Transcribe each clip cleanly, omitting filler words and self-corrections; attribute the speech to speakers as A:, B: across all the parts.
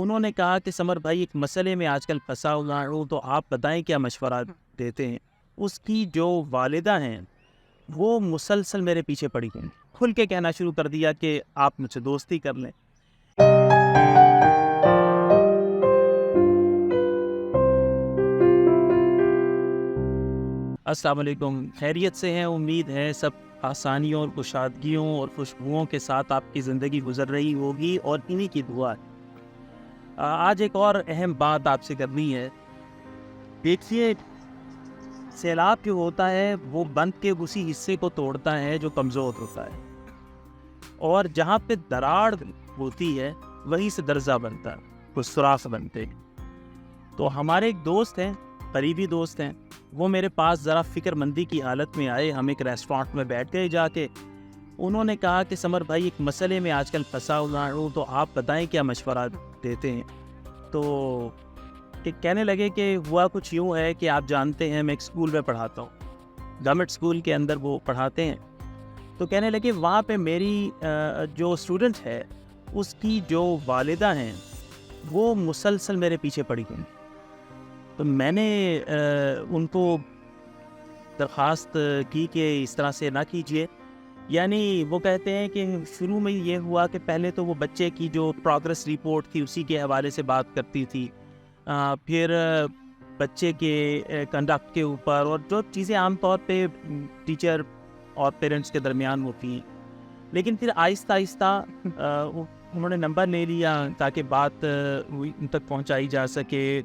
A: انہوں نے کہا کہ سمر بھائی ایک مسئلے میں آج کل پھنسا ہوا ہوں، تو آپ بتائیں کیا مشورہ دیتے ہیں۔ اس کی جو والدہ ہیں وہ مسلسل میرے پیچھے پڑی گئیں، کھل کے کہنا شروع کر دیا کہ آپ مجھ سے دوستی کر لیں۔ السلام علیکم، خیریت سے ہیں؟ امید ہے سب آسانیوں اور کشادگیوں اور خوشبوؤں کے ساتھ آپ کی زندگی گزر رہی ہوگی، اور انہی کی دعا ہے۔ آج ایک اور اہم بات آپ سے کرنی ہے۔ دیکھیے، سیلاب جو ہوتا ہے وہ بند کے اسی حصے کو توڑتا ہے جو کمزور ہوتا ہے، اور جہاں پہ دراڑ ہوتی ہے وہیں سے درزہ بنتا ہے، کچھ سوراخ بنتے ہیں۔ تو ہمارے ایک دوست ہیں، قریبی دوست ہیں، وہ میرے پاس ذرا فکر مندی کی حالت میں آئے۔ ہم ایک ریسٹورانٹ میں بیٹھ گئے جا کے۔ انہوں نے کہا کہ سمر بھائی ایک مسئلے میں آج کل پھنسا ہوا ہوں، تو آپ بتائیں کیا مشورہ دیتے ہیں۔ تو کہنے لگے کہ ہوا کچھ یوں ہے کہ آپ جانتے ہیں میں ایک اسکول میں پڑھاتا ہوں، گورنمنٹ اسکول کے اندر وہ پڑھاتے ہیں۔ تو کہنے لگے وہاں پہ میری جو اسٹوڈنٹ ہے اس کی جو والدہ ہیں وہ مسلسل میرے پیچھے پڑی گئیں۔ تو میں نے ان کو درخواست کی کہ اس طرح سے نہ کیجیے۔ یعنی وہ کہتے ہیں کہ شروع میں یہ ہوا کہ پہلے تو وہ بچے کی جو پروگرس رپورٹ تھی اسی کے حوالے سے بات کرتی تھی، پھر بچے کے کنڈکٹ کے اوپر، اور جو چیزیں عام طور پہ ٹیچر اور پیرنٹس کے درمیان ہوتی ہیں۔ لیکن پھر آہستہ آہستہ انہوں نے نمبر لے لیا تاکہ بات ان تک پہنچائی جا سکے،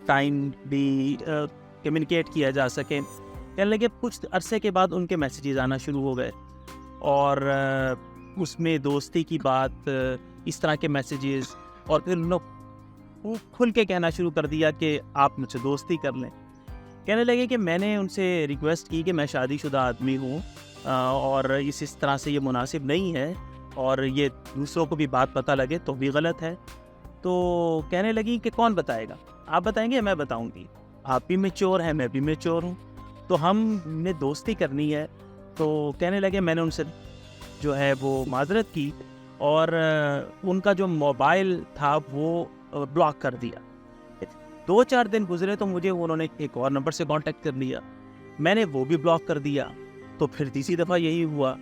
A: ٹائم بھی کمیونیکیٹ کیا جا سکے۔ کہنے لگے کچھ عرصے کے بعد ان کے میسیجز آنا شروع ہو گئے، اور اس میں دوستی کی بات، اس طرح کے میسیجز، اور پھر انہوں نے کھل کے کہنا شروع کر دیا کہ آپ مجھ سے دوستی کر لیں۔ کہنے لگے کہ میں نے ان سے ریکویسٹ کی کہ میں شادی شدہ آدمی ہوں، اور اس طرح سے یہ مناسب نہیں ہے، اور یہ دوسروں کو بھی بات پتہ لگے تو بھی غلط ہے۔ تو کہنے لگی کہ کون بتائے گا؟ آپ بتائیں گے؟ میں بتاؤں گی۔ آپ بھی میچور ہیں، میں بھی میچور ہوں، تو ہم نے دوستی کرنی ہے۔ تو کہنے لگے میں نے ان سے جو ہے وہ معذرت کی، اور ان کا جو موبائل تھا وہ بلاک کر دیا۔ 2-4 دن گزرے تو مجھے انہوں نے ایک اور نمبر سے کانٹیکٹ کر لیا، میں نے وہ بھی بلاک کر دیا۔ تو پھر تیسری دفعہ یہی ہوا۔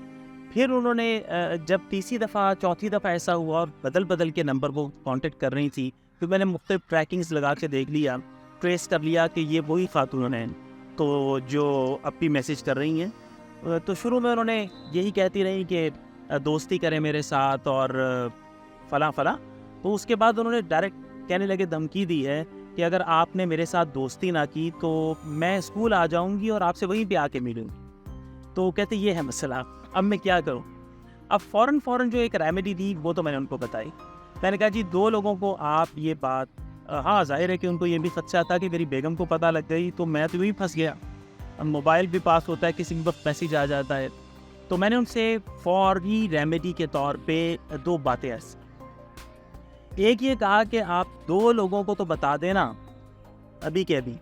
A: پھر انہوں نے جب تیسری دفعہ، چوتھی دفعہ ایسا ہوا اور بدل کے نمبر کو کانٹیکٹ کر رہی تھی، پھر میں نے مختلف ٹریکنگز لگا کے دیکھ لیا، ٹریس کر لیا کہ یہ وہی خاتون ہیں تو جو اب بھی میسیج کر رہی ہیں۔ تو شروع میں انہوں نے یہی کہتی رہی کہ دوستی کریں میرے ساتھ اور فلاں فلاں۔ تو اس کے بعد انہوں نے ڈائریکٹ کہنے لگے، دھمکی دی ہے کہ اگر آپ نے میرے ساتھ دوستی نہ کی تو میں اسکول آ جاؤں گی اور آپ سے وہیں پہ آ کے ملوں گی۔ تو کہتے یہ ہے مسئلہ، اب میں کیا کروں؟ اب فوراً جو ایک ریمیڈی دی وہ تو میں نے ان کو بتائی۔ میں نے کہا جی 2 لوگوں کو آپ یہ بات، ہاں ظاہر ہے کہ ان کو یہ بھی خدشہ تھا کہ میری بیگم کو پتہ لگ گئی تو میں تو یوں ہی پھنس گیا، اب موبائل بھی پاس ہوتا ہے، کسی بھی وقت میسیج آ جاتا ہے۔ تو میں نے ان سے فوری ریمیڈی کے طور پہ 2 باتیں ایسی، ایک یہ کہا کہ آپ 2 لوگوں کو تو بتا دینا ابھی کے ابھی،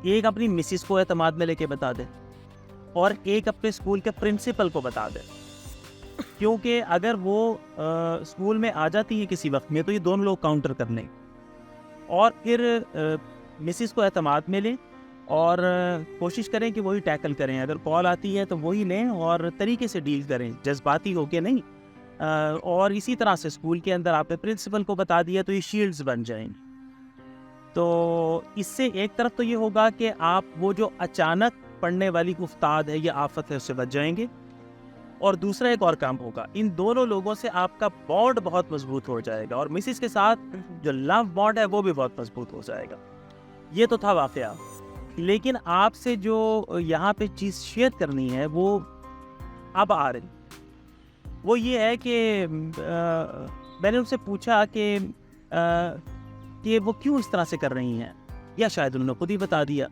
A: ایک اپنی مسز کو اعتماد میں لے کے بتا دیں، اور ایک اپنے اسکول کے پرنسپل کو بتا دیں، کیونکہ اگر وہ اسکول میں آ جاتی ہے کسی وقت میں تو یہ دونوں لوگ کاؤنٹر کر لیں، اور پھر مسز کو اعتماد میں لیں اور کوشش کریں کہ وہی ٹیکل کریں، اگر کال آتی ہے تو وہی لیں اور طریقے سے ڈیل کریں، جذباتی ہو کے نہیں۔ اور اسی طرح سے اسکول کے اندر آپ نے پرنسپل کو بتا دیا تو یہ شیلڈز بن جائیں گے۔ تو اس سے ایک طرف تو یہ ہوگا کہ آپ وہ جو اچانک پڑنے والی افتاد ہے یا آفت ہے اس سے بچ جائیں گے، اور دوسرا ایک اور کام ہوگا، ان دونوں لوگوں سے آپ کا بانڈ بہت مضبوط ہو جائے گا، اور مسز کے ساتھ جو لو بانڈ ہے وہ بھی بہت مضبوط ہو جائے گا۔ یہ تو تھا واقعہ، لیکن آپ سے جو یہاں پہ چیز شیئر کرنی ہے وہ اب آ رہی، وہ یہ ہے کہ میں نے ان سے پوچھا کہ وہ کیوں اس طرح سے کر رہی ہیں، یا شاید انہوں نے خود ہی بتا دیا۔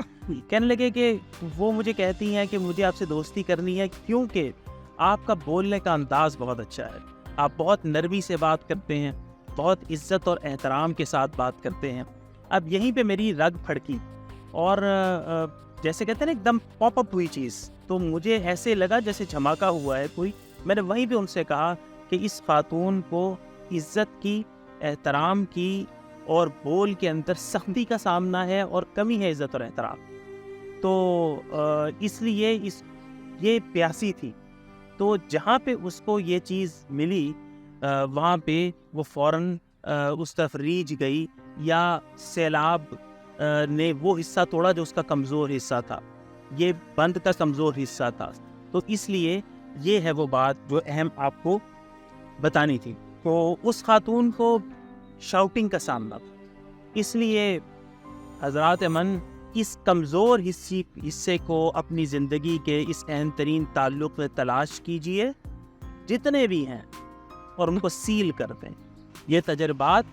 A: کہنے لگے کہ وہ مجھے کہتی ہیں کہ مجھے آپ سے دوستی کرنی ہے کیونکہ آپ کا بولنے کا انداز بہت اچھا ہے، آپ بہت نرمی سے بات کرتے ہیں، بہت عزت اور احترام کے ساتھ بات کرتے ہیں۔ اب یہیں پہ میری رگ پھڑکی، اور جیسے کہتے ہیں نا ایک دم پاپ اپ ہوئی چیز، تو مجھے ایسے لگا جیسے دھماکہ ہوا ہے کوئی۔ میں نے وہیں پہ ان سے کہا کہ اس خاتون کو عزت کی، احترام کی اور بول کے اندر سختی کا سامنا ہے اور کمی ہے عزت اور احترام. تو اس لیے یہ پیاسی تھی. تو جہاں پہ اس کو یہ چیز ملی وہاں پہ وہ فوراً اس طرف ریچھ گئی، یا سیلاب نے وہ حصہ توڑا جو اس کا کمزور حصہ تھا. یہ بند کا کمزور حصہ تھا. تو اس لیے یہ ہے وہ بات جو اہم آپ کو بتانی تھی. تو اس خاتون کو شاؤٹنگ کا سامنا تھا. اس لیے حضرات من اس کمزور حصے کو اپنی زندگی کے اس اہم ترین تعلق میں تلاش کیجئے جتنے بھی ہیں، اور ان کو سیل کر دیں. یہ تجربات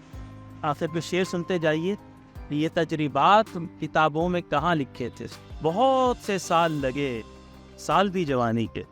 A: آخر پہ شعر سنتے جائیے. یہ تجربات کتابوں میں کہاں لکھے تھے؟ بہت سے سال لگے، سال بھی جوانی کے.